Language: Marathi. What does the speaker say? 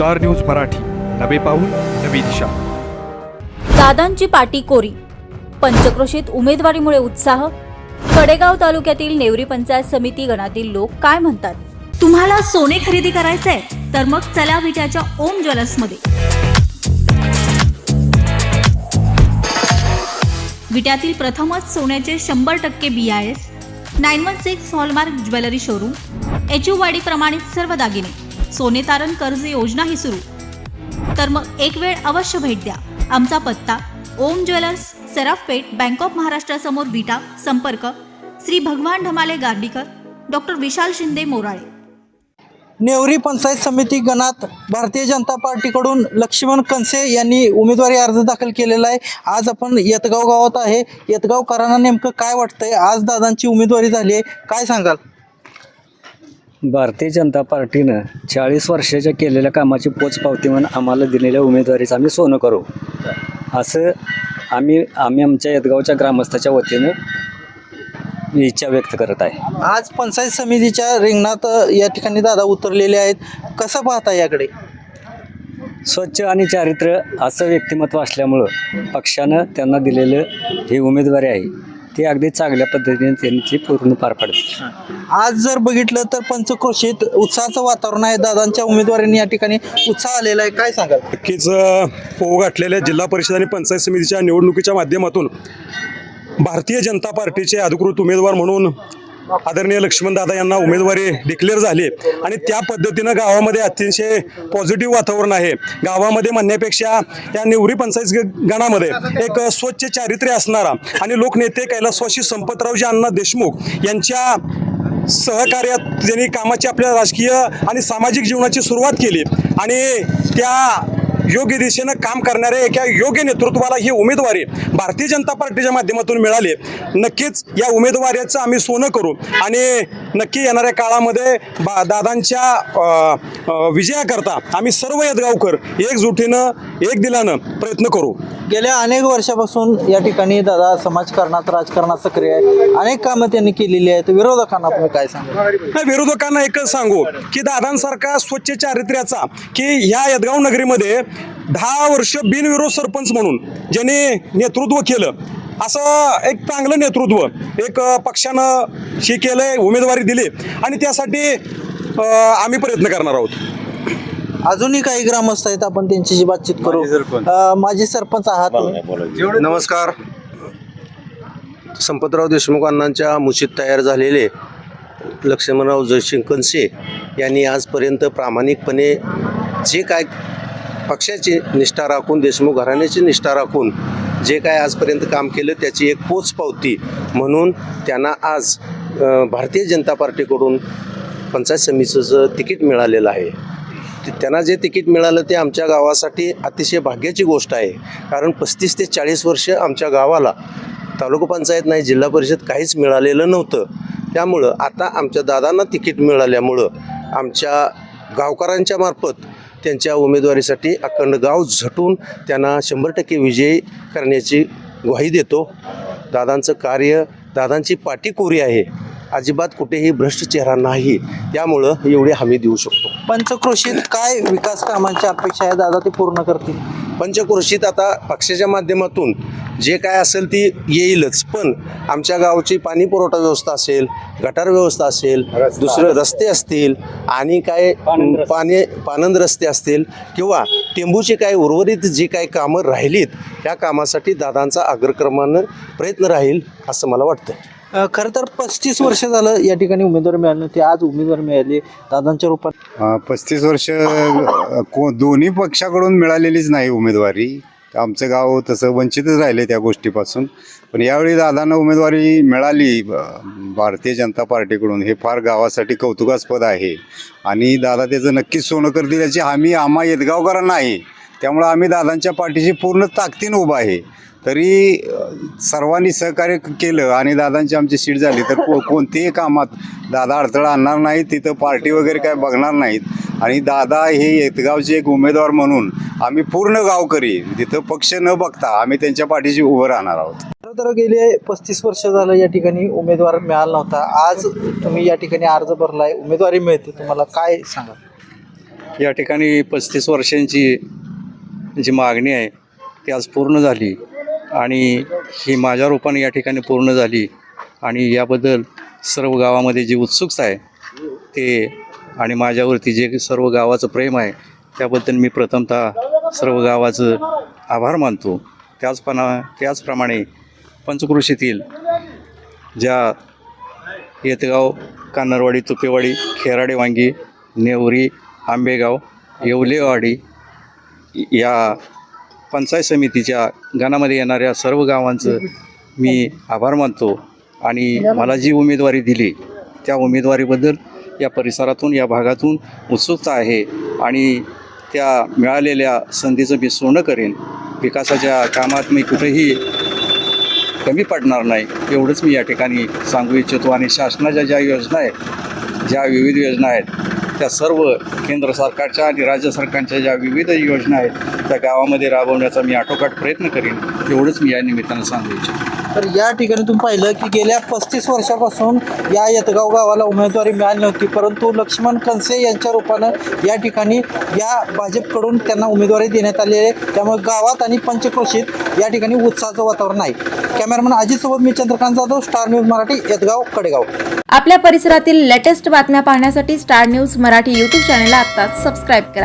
स्टार न्यूज मराठी, नवे पाऊल नवी दिशा. दादांची पाटी कोरी. पंचक्रोशीत उमेदवारीमुळे उत्साह. कडेगाव तालुक्यातील नेवरी पंचायत समिती गणातील लोक काय म्हणतात? तुम्हाला सोने खरेदी करायचंय तर मग चला विट्याच्या ओम ज्वेलर्स मध्ये. विट्यातील प्रथमच सोन्याचे 100% BIS 916 hallmark jewellery showroom. HUID प्रमाणित सर्व दागिने. सोने तारण कर्ज योजना ही सुरू. तर मग एक वेळ अवश्य भेट द्या. आमचा पत्ता ओम ज्वेलर्स, सराफपेठ, बँक ऑफ महाराष्ट्रासमोर विटा. संपर्क श्री भगवान ढमाले गार्डीकर, डॉक्टर विशाल शिंदे मोराळे. नेवरी पंचायत समिती गणात भारतीय जनता पार्टीकडून लक्ष्मण कनसे यांनी उमेदवारी अर्ज दाखल केलेला आहे. आज आपण येतगाव गावात आहे. येतगावकरांना नेमकं काय वाटतंय? आज दादांची उमेदवारी झाली आहे, काय सांगाल? भारतीय जनता पार्टीनं 40 वर्षाच्या केलेल्या कामाची पोचपावती म्हणून आम्हाला दिलेल्या उमेदवारीचं आम्ही सोनं करू, असं आम्ही आमच्या येतगावच्या ग्रामस्थाच्या वतीनं इच्छा व्यक्त करत आहे. आज पंचायत समितीच्या रिंगणात या ठिकाणी दादा उतरलेले आहेत. कसं पाहता याकडे? स्वच्छ आणि चारित्र्य असं व्यक्तिमत्व असल्यामुळं पक्षानं त्यांना दिलेलं ही उमेदवारी आहे ती अगदी चांगल्या पद्धतीने त्यांची पूर्ण पार पाडते. आज जर बघितलं तर पंचक्रोशीत उत्साहाचं वातावरण आहे. दादांच्या उमेदवारीने या ठिकाणी उत्साह आलेला आहे, काय सांगाल? नक्कीच पोग गाठलेल्या जिल्हा परिषद आणि पंचायत समितीच्या निवडणुकीच्या माध्यमातून भारतीय जनता पार्टीचे अधिकृत उमेदवार म्हणून आदरणीय लक्ष्मण दादा यांना उमेदवारी डिक्लेअर झाली आणि त्या पद्धतीनं गावामध्ये अतिशय पॉझिटिव्ह वातावरण आहे. गावामध्ये म्हणण्यापेक्षा या नेवरी पंचायत गणामध्ये एक स्वच्छ चारित्र्य असणारा आणि लोकनेते कैलासवासी संपतरावजी अण्णा देशमुख यांच्या सहकार्यात ज्यांनी कामाची आपल्या राजकीय आणि सामाजिक जीवनाची सुरुवात केली आणि त्या योग्य दिशेनं काम करणाऱ्या एका योग्य नेतृत्वाला ही उमेदवारी भारतीय जनता पार्टीच्या माध्यमातून मिळाली. नक्कीच या उमेदवारीचं आम्ही सोनं करू आणि नक्की येणाऱ्या काळामध्ये दादांच्या विजयाकरता आम्ही सर्व येतगावकर एकजुटीनं एक दिलानं प्रयत्न करू. गेल्या अनेक वर्षापासून या ठिकाणी दादा समाजकारणात राजकारणात सक्रिय आहे. अनेक कामं त्यांनी केलेली आहेत. विरोधकांना आपण काय सांगा? नाही, विरोधकांना एकच सांगू की दादांसारखा स्वच्छ चारित्र्याचा की ह्या येतगाव नगरीमध्ये 10 वर्ष बिनविरोध सरपंच म्हणून ज्यांनी नेतृत्व केलं, असं एक चांगलं नेतृत्व एक पक्षानं हे केलंय, उमेदवारी दिली आणि त्यासाठी आम्ही प्रयत्न करणार आहोत. अजूनही काही ग्रामस्थ आहेत, आपण त्यांच्याशी बातचीत करू. माजी सरपंच आहात. नमस्कार. संपतराव देशमुख अण्णांच्या मुशीत तयार झालेले लक्ष्मणराव जयसिंग कनसे यांनी आजपर्यंत प्रामाणिकपणे जे काय पक्षाची निष्ठा राखून, देशमुख घराण्याची निष्ठा राखून जे काय आजपर्यंत काम केलं त्याची एक पोचपावती म्हणून त्यांना आज भारतीय जनता पार्टीकडून पंचायत समितीचं तिकीट मिळालेलं आहे. त्यांना जे तिकीट मिळालं ते आमच्या गावासाठी अतिशय भाग्याची गोष्ट आहे. कारण 35 ते 40 वर्ष आमच्या गावाला तालुका पंचायत नाही, जिल्हा परिषद काहीच मिळालेलं नव्हतं. त्यामुळं आता आमच्या दादांना तिकीट मिळाल्यामुळं आमच्या गावकऱ्यांच्या मार्फत त्यांच्या उमेदवारीसाठी अखंड गाव झटून त्यांना 100% विजयी करण्याची ग्वाही देतो. दादांचं कार्य, दादांची पाटी कोरी आहे, अजिबात कुठेही भ्रष्ट चेहरा नाही, त्यामुळं एवढी हमी देऊ शकतो. पंचक्रोशीत काय विकास कामांची अपेक्षा आहे, दादा ते पूर्ण करतील? पंचक्रोशीत आता पक्षाच्या माध्यमातून जे काय असेल ती येईलच, पण आमच्या गावची पाणी पुरवठा व्यवस्था असेल, गटार व्यवस्था असेल, दुसरे रस्ते असतील आणि काय पानंद रस्ते असतील किंवा टेंबूची काय उर्वरित जी काही कामं राहिलीत या कामासाठी दादांचा अग्रक्रमानं प्रयत्न राहील असं मला वाटतं. खरं तर 35 वर्ष झालं या ठिकाणी उमेदवारी मिळाली नव्हती. आज उमेदवारी मिळाली दादांच्या रूपात. 35 वर्ष दोन्ही पक्षाकडून मिळालेलीच नाही उमेदवारी. आमचं गाव तसं वंचितच राहिले त्या गोष्टीपासून. पण यावेळी दादांना उमेदवारी मिळाली भारतीय जनता पार्टीकडून, हे फार गावासाठी कौतुकास्पद आहे आणि दादा त्याचं नक्कीच सोनं करतील याची हमी आम्हा येतगावकरांना आहे. त्यामुळं आम्ही दादांच्या पाठीशी पूर्ण ताकदीनं उभा आहे. तरी सर्वांनी सहकार्य केलं आणि दादांची आमची सीट झाली तर कोणत्याही कामात दादा अडथळा आणणार नाहीत, तिथं पार्टी वगैरे काय बघणार नाहीत. आणि दादा हे येतगावचे एक उमेदवार म्हणून आम्ही पूर्ण गावकरी तिथं पक्ष न बघता आम्ही त्यांच्या पाठीशी उभं राहणार आहोत. खरं तर गेले 35 वर्ष झालं या ठिकाणी उमेदवार मिळाला नव्हता. आज तुम्ही या ठिकाणी अर्ज भरलाय, उमेदवारी मिळते, तुम्हाला काय सांगा? या ठिकाणी 35 वर्षांची जी मागणी आहे ती आज पूर्ण झाली आणि ही माझ्या रूपाने या ठिकाणी पूर्ण झाली आणि याबद्दल सर्व गावामध्ये जी उत्सुकता आहे ते आणि माझ्यावरती जे सर्व गावाचं प्रेम आहे त्याबद्दल मी प्रथमतः सर्व गावाचं आभार मानतो. त्याचप्रमाणे पंचक्रोशीतील ज्या येतगाव, कान्नरवाडी, तुपेवाडी, खेराडे वांगी, नेवरी, आंबेगाव, येवलेवाडी या पंचायत समितीच्या गणामध्ये येणाऱ्या सर्व गावांचं मी आभार मानतो आणि मला जी उमेदवारी दिली त्या उमेदवारीबद्दल या परिसरातून या भागातून उत्सुकता आहे आणि त्या मिळालेल्या संधीचं मी सोनं करेन. विकासाच्या कामात मी कुठेही कमी पडणार नाही एवढंच मी या ठिकाणी सांगू इच्छितो आणि शासनाच्या ज्या योजना आहेत, ज्या विविध योजना आहेत त्या सर्व केंद्र सरकारच्या आणि राज्य सरकारच्या ज्या विविध योजना आहेत त्या गावामध्ये राबवण्याचा मी आटोकाट प्रयत्न करेन एवढंच मी या निमित्तानं सांगू इच्छितो. तर या ठिकाणी तुम्ही पाहिलं की गेल्या 35 वर्षापासून या येतगाव गावाला उमेदवारी मिळाली नव्हती, परंतु लक्ष्मण कणसे यांच्या रूपानं या ठिकाणी या भाजपकडून त्यांना उमेदवारी देण्यात आली आहे. त्यामुळे गावात आणि पंचक्रोशीत या ठिकाणी उत्साहाचं वातावरण आहे. कॅमेरामॅन अजितसोबत मी चंद्रकांत जाधव, स्टार न्यूज मराठी, येतगाव, कडेगाव. आपल्या परिसरातील लेटेस्ट बातम्या पाहण्यासाठी स्टार न्यूज मराठी यूट्यूब चॅनलला आत्ताच सबस्क्राईब करा.